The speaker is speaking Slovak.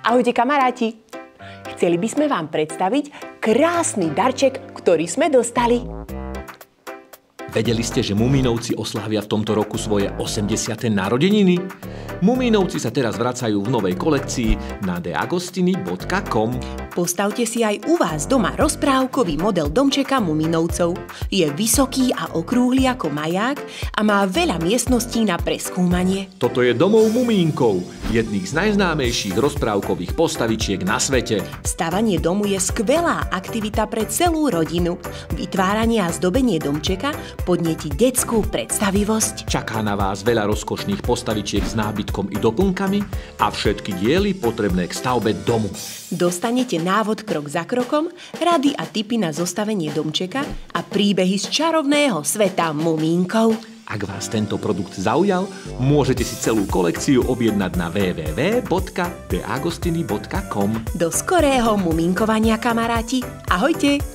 Ahojte kamaráti! Chceli by sme vám predstaviť krásny darček, ktorý sme dostali. Vedeli ste, že Mumínovci oslávia v tomto roku svoje 80. narodeniny? Mumínovci sa teraz vracajú v novej kolekcii na deagostini.com. Postavte si aj u vás doma rozprávkový model domčeka Mumínovcov. Je vysoký a okrúhly ako maják a má veľa miestností na preskúmanie. Toto je domov Mumínkov, jedných z najznámejších rozprávkových postavičiek na svete. Stavanie domu je skvelá aktivita pre celú rodinu. Vytváranie a zdobenie domčeka podnieti detskú predstavivosť. Čaká na vás veľa rozkošných postavičiek s nábytkom i doplnkami a všetky diely potrebné k stavbe domu. Dostanete návod krok za krokom, rady a tipy na zostavenie domčeka a príbehy z čarovného sveta Mumínkov. Ak vás tento produkt zaujal, môžete si celú kolekciu objednať na www.deagostini.com. Do skorého mumínkovania, kamaráti. Ahojte!